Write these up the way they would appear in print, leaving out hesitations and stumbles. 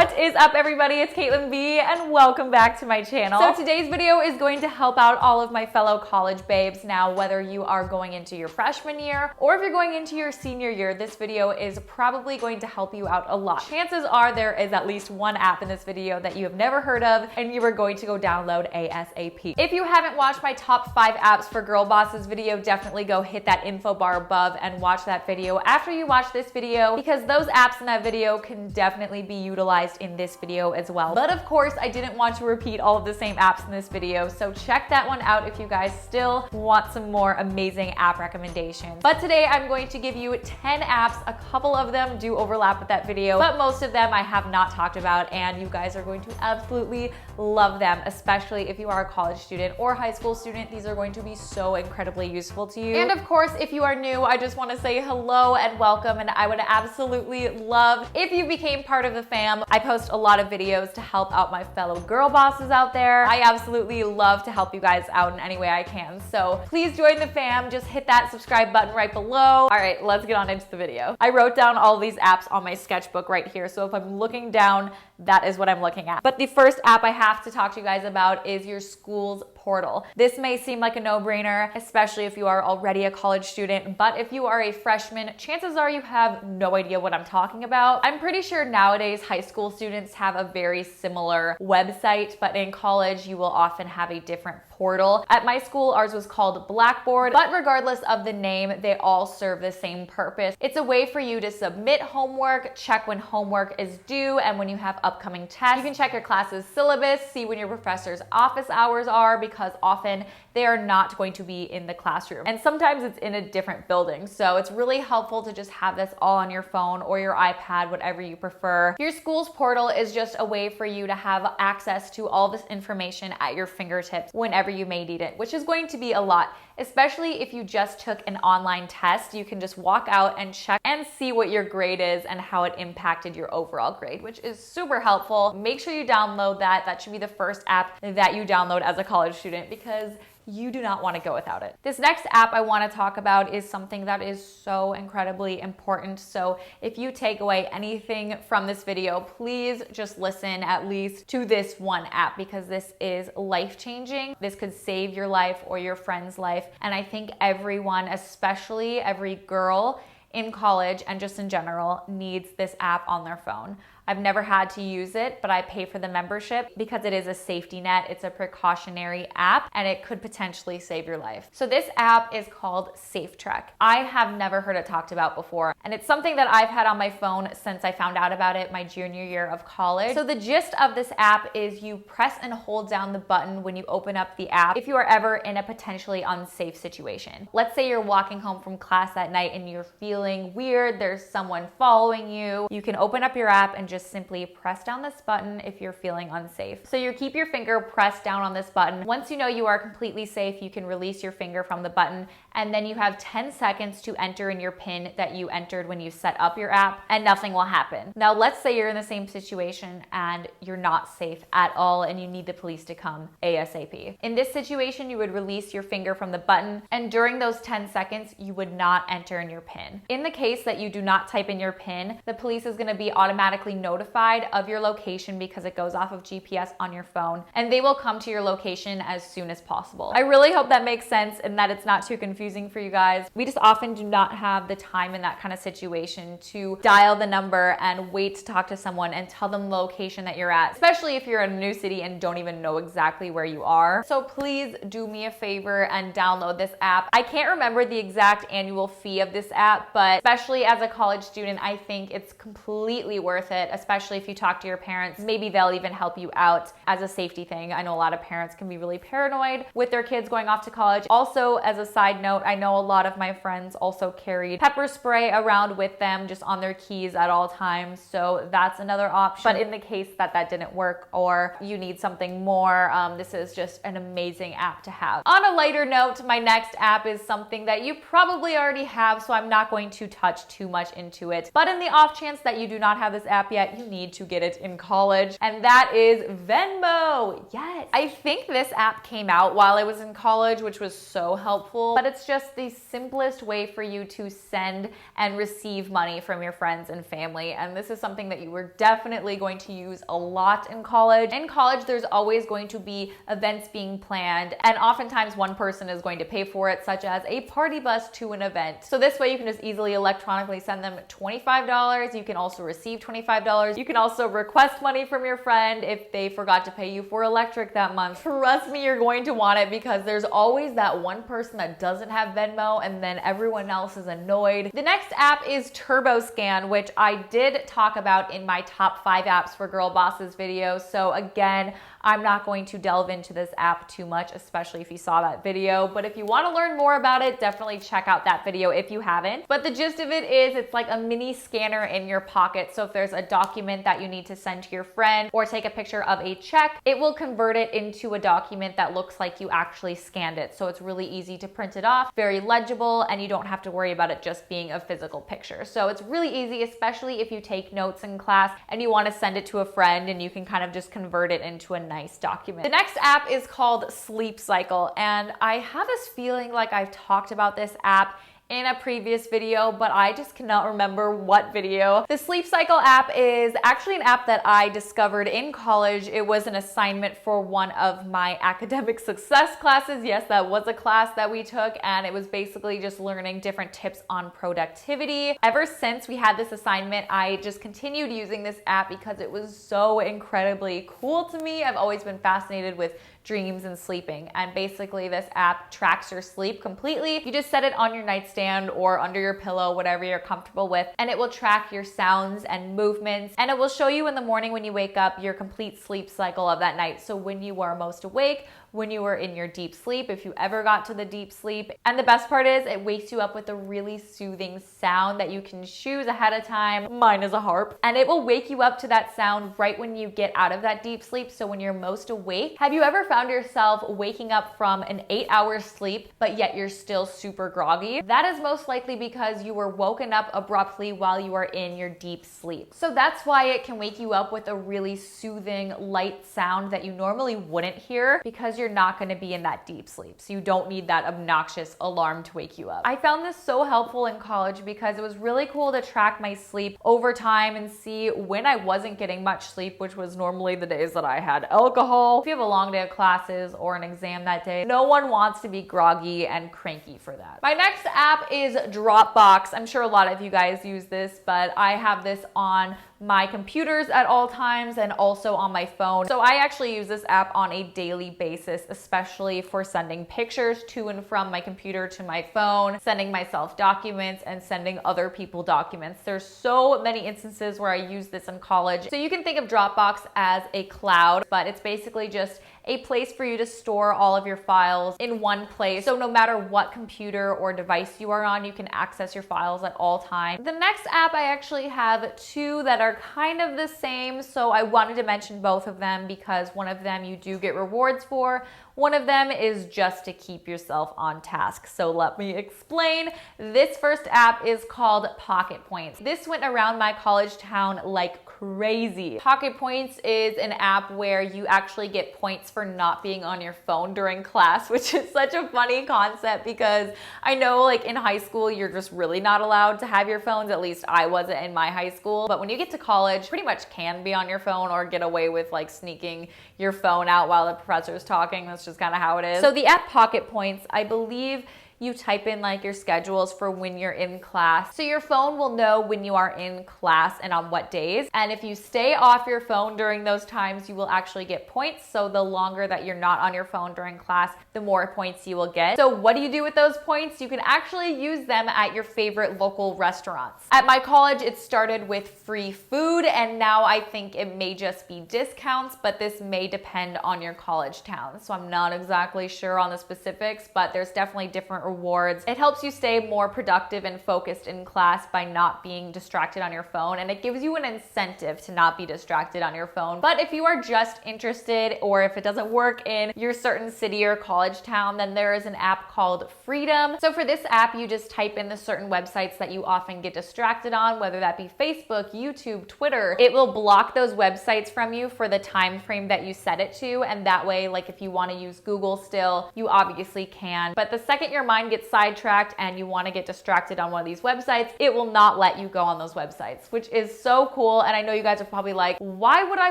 What is up, everybody? It's Caitlin B, and welcome back to my channel. So today's video is going to help out all of my fellow college babes. Now, whether you are going into your freshman year or if you're going into your senior year, this video is probably going to help you out a lot. Chances are there is at least one app in this video that you have never heard of and you are going to go download ASAP. If you haven't watched my top 5 apps for girl bosses video, definitely go hit that info bar above and watch that video after you watch this video, because those apps in that video can definitely be utilized in this video as well. But of course, I didn't want to repeat all of the same apps in this video, so check that one out if you guys still want some more amazing app recommendations. But today I'm going to give you 10 apps. A couple of them do overlap with that video, but most of them I have not talked about, and you guys are going to absolutely love them, especially if you are a college student or high school student. These are going to be so incredibly useful to you. And of course, if you are new, I just want to say hello and welcome, and I would absolutely love if you became part of the fam. I post a lot of videos to help out my fellow girl bosses out there. I absolutely love to help you guys out in any way I can. So please join the fam. Just hit that subscribe button right below. All right, let's get on into the video. I wrote down all these apps on my sketchbook right here. So if I'm looking down, that is what I'm looking at. But the first app I have to talk to you guys about is your school's portal. This may seem like a no-brainer, especially if you are already a college student, but if you are a freshman, chances are you have no idea what I'm talking about. I'm pretty sure nowadays high school students have a very similar website, but in college you will often have a different portal. At my school, ours was called Blackboard, but regardless of the name, they all serve the same purpose. It's a way for you to submit homework, check when homework is due, and when you have upcoming tests. You can check your class's syllabus, see when your professor's office hours are, because often they are not going to be in the classroom. And sometimes it's in a different building. So it's really helpful to just have this all on your phone or your iPad, whatever you prefer. Your school's portal is just a way for you to have access to all this information at your fingertips whenever you may need it, which is going to be a lot. Especially if you just took an online test, you can just walk out and check and see what your grade is and how it impacted your overall grade, which is super helpful. Make sure you download that. That should be the first app that you download as a college student, because you do not want to go without it. This next app I want to talk about is something that is so incredibly important. So if you take away anything from this video, please just listen at least to this one app, because this is life-changing. This could save your life or your friend's life. And I think everyone, especially every girl in college and just in general, needs this app on their phone. I've never had to use it, but I pay for the membership because it is a safety net. It's a precautionary app, and it could potentially save your life. So this app is called SafeTrack. I have never heard it talked about before, and it's something that I've had on my phone since I found out about it my junior year of college. So the gist of this app is you press and hold down the button when you open up the app if you are ever in a potentially unsafe situation. Let's say you're walking home from class at night and you're feeling weird, there's someone following you. You can open up your app and just simply press down this button if you're feeling unsafe. So you keep your finger pressed down on this button. Once you know you are completely safe, you can release your finger from the button, and then you have 10 seconds to enter in your PIN that you entered when you set up your app, and nothing will happen. Now, let's say you're in the same situation and you're not safe at all and you need the police to come ASAP. In this situation, you would release your finger from the button, and during those 10 seconds, you would not enter in your PIN. In the case that you do not type in your PIN, the police is going to be automatically notified of your location because it goes off of GPS on your phone, and they will come to your location as soon as possible. I really hope that makes sense and that it's not too confusing for you guys. We just often do not have the time in that kind of situation to dial the number and wait to talk to someone and tell them the location that you're at, especially if you're in a new city and don't even know exactly where you are. So please do me a favor and download this app. I can't remember the exact annual fee of this app, but especially as a college student, I think it's completely worth it, especially if you talk to your parents. Maybe they'll even help you out as a safety thing. I know a lot of parents can be really paranoid with their kids going off to college. Also, as a side note, I know a lot of my friends also carried pepper spray around with them just on their keys at all times. So that's another option. But in the case that that didn't work or you need something more, this is just an amazing app to have. On a lighter note, my next app is something that you probably already have, so I'm not going to touch too much into it. But in the off chance that you do not have this app yet, you need to get it in college, and that is Venmo. Yes. I think this app came out while I was in college, which was so helpful, but it's it's just the simplest way for you to send and receive money from your friends and family. And this is something that you were definitely going to use a lot in college. In college, there's always going to be events being planned, and oftentimes one person is going to pay for it, such as a party bus to an event. So this way you can just easily electronically send them $25. You can also receive $25. You can also request money from your friend if they forgot to pay you for electric that month. Trust me, you're going to want it, because there's always that one person that doesn't have Venmo and then everyone else is annoyed. The next app is TurboScan, which I did talk about in my top 5 apps for girl bosses video. So again, I'm not going to delve into this app too much, especially if you saw that video. But if you want to learn more about it, definitely check out that video if you haven't. But the gist of it is it's like a mini scanner in your pocket. So if there's a document that you need to send to your friend or take a picture of a check, it will convert it into a document that looks like you actually scanned it. So it's really easy to print it off, very legible, and you don't have to worry about it just being a physical picture. So it's really easy, especially if you take notes in class and you want to send it to a friend, and you can kind of just convert it into a nice document. The next app is called Sleep Cycle, and I have this feeling like I've talked about this app in a previous video, but I just cannot remember what video. The Sleep Cycle app is actually an app that I discovered in college. It was an assignment for one of my academic success classes. Yes, that was a class that we took, and it was basically just learning different tips on productivity. Ever since we had this assignment, I just continued using this app because it was so incredibly cool to me. I've always been fascinated with dreams and sleeping, and basically this app tracks your sleep completely. You just set it on your nightstand or under your pillow, whatever you're comfortable with, and it will track your sounds and movements, and it will show you in the morning when you wake up your complete sleep cycle of that night. So when you are most awake, when you were in your deep sleep, if you ever got to the deep sleep. And the best part is it wakes you up with a really soothing sound that you can choose ahead of time. Mine is a harp. And it will wake you up to that sound right when you get out of that deep sleep. So when you're most awake, have you ever found yourself waking up from an 8-hour sleep, but yet you're still super groggy? That is most likely because you were woken up abruptly while you are in your deep sleep. So that's why it can wake you up with a really soothing, light sound that you normally wouldn't hear, because you're not going to be in that deep sleep. So you don't need that obnoxious alarm to wake you up. I found this so helpful in college because it was really cool to track my sleep over time and see when I wasn't getting much sleep, which was normally the days that I had alcohol. If you have a long day of classes or an exam that day, no one wants to be groggy and cranky for that. My next app is Dropbox. I'm sure a lot of you guys use this, but I have this on my computers at all times and also on my phone. So I actually use this app on a daily basis, especially for sending pictures to and from my computer to my phone, sending myself documents, and sending other people documents. There's so many instances where I use this in college. So you can think of Dropbox as a cloud, but it's basically just a place for you to store all of your files in one place. So no matter what computer or device you are on, you can access your files at all times. The next app, I actually have 2 that are kind of the same. So I wanted to mention both of them because one of them you do get rewards for. One of them is just to keep yourself on task. So let me explain. This first app is called Pocket Points. This went around my college town like crazy. Pocket Points is an app where you actually get points for not being on your phone during class, which is such a funny concept because I know like in high school, you're just really not allowed to have your phones. At least I wasn't in my high school. But when you get to college, pretty much can be on your phone or get away with like sneaking your phone out while the professor's talking. That's just kind of how it is. So the app Pocket Points, I believe you type in like your schedules for when you're in class. So your phone will know when you are in class and on what days. And if you stay off your phone during those times, you will actually get points. So the longer that you're not on your phone during class, the more points you will get. So what do you do with those points? You can actually use them at your favorite local restaurants. At my college, it started with free food, and now I think it may just be discounts, but this may depend on your college town. So I'm not exactly sure on the specifics, but there's definitely different rewards. It helps you stay more productive and focused in class by not being distracted on your phone, and it gives you an incentive to not be distracted on your phone. But if you are just interested, or if it doesn't work in your certain city or college town, then there is an app called Freedom. So for this app, you just type in the certain websites that you often get distracted on, whether that be Facebook, YouTube, Twitter. It will block those websites from you for the time frame that you set it to, and that way, like if you want to use Google still, you obviously can. But the second your mind mind gets sidetracked and you want to get distracted on one of these websites, it will not let you go on those websites, which is so cool. And I know you guys are probably like, why would I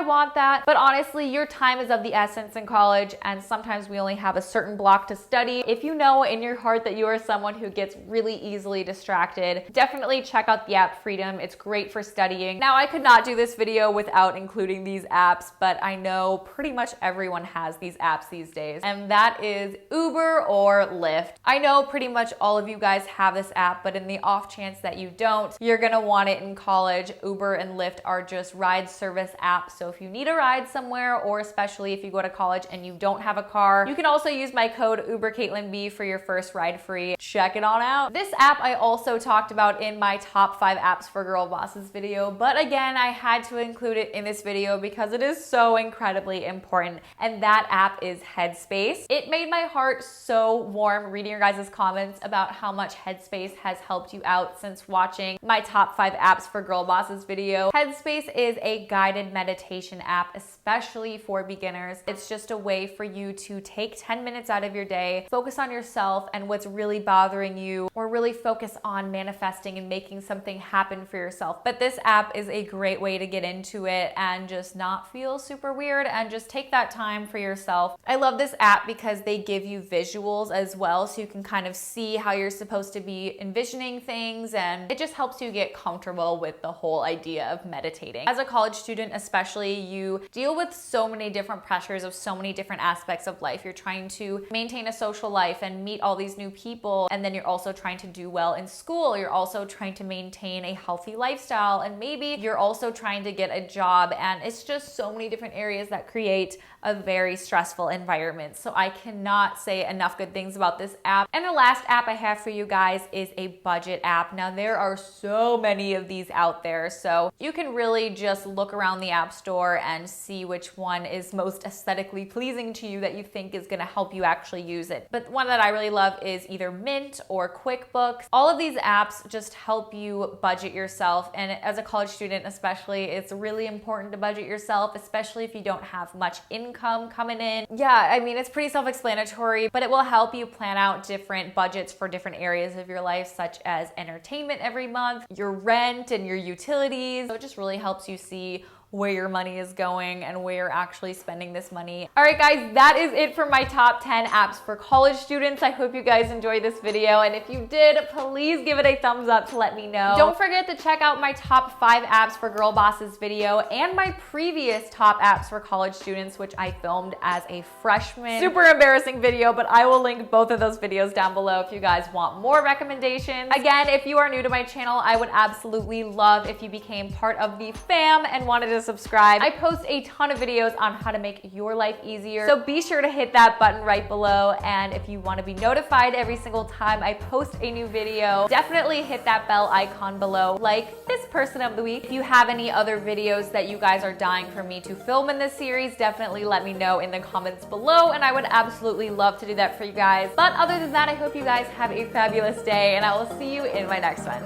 want that? But honestly, your time is of the essence in college, and sometimes we only have a certain block to study. If you know in your heart that you are someone who gets really easily distracted, definitely check out the app Freedom. It's great for studying. Now, I could not do this video without including these apps, but I know pretty much everyone has these apps these days, and that is Uber or Lyft. I know pretty much all of you guys have this app, but in the off chance that you don't, you're gonna want it in college. Uber and Lyft are just ride service apps, so if you need a ride somewhere, or especially if you go to college and you don't have a car, you can also use my code UberCaitlinB for your first ride free. Check it on out. This app I also talked about in my top 5 apps for girl bosses video, but again, I had to include it in this video because it is so incredibly important, and that app is Headspace. It made my heart so warm reading your guys' comments about how much Headspace has helped you out since watching my top 5 apps for girl bosses video. Headspace is a guided meditation app, especially for beginners. It's just a way for you to take 10 minutes out of your day, focus on yourself and what's really bothering you, or really focus on manifesting and making something happen for yourself. But this app is a great way to get into it and just not feel super weird and just take that time for yourself. I love this app because they give you visuals as well, so you can kind of see how you're supposed to be envisioning things, and it just helps you get comfortable with the whole idea of meditating. As a college student especially, you deal with so many different pressures of so many different aspects of life. You're trying to maintain a social life and meet all these new people, and then you're also trying to do well in school. You're also trying to maintain a healthy lifestyle, and maybe you're also trying to get a job, and it's just so many different areas that create a very stressful environment. So I cannot say enough good things about this app. And the last app I have for you guys is a budget app. Now, there are so many of these out there, so you can really just look around the app store and see which one is most aesthetically pleasing to you that you think is gonna help you actually use it. But one that I really love is either Mint or QuickBooks. All of these apps just help you budget yourself, and as a college student especially, it's really important to budget yourself, especially if you don't have much income coming in. Yeah, I mean, it's pretty self-explanatory, but it will help you plan out different budgets for different areas of your life, such as entertainment every month, your rent and your utilities. So it just really helps you see where your money is going and where you're actually spending this money. All right, guys, that is it for my top 10 apps for college students. I hope you guys enjoyed this video, and if you did, please give it a thumbs up to let me know. Don't forget to check out my top 5 apps for girl bosses video and my previous top apps for college students, which I filmed as a freshman. Super embarrassing video, but I will link both of those videos down below if you guys want more recommendations. Again, if you are new to my channel, I would absolutely love if you became part of the fam and wanted to subscribe. I post a ton of videos on how to make your life easier, so be sure to hit that button right below. And if you want to be notified every single time I post a new video, definitely hit that bell icon below, like this person of the week. If you have any other videos that you guys are dying for me to film in this series, definitely let me know in the comments below, and I would absolutely love to do that for you guys. But other than that, I hope you guys have a fabulous day, and I will see you in my next one.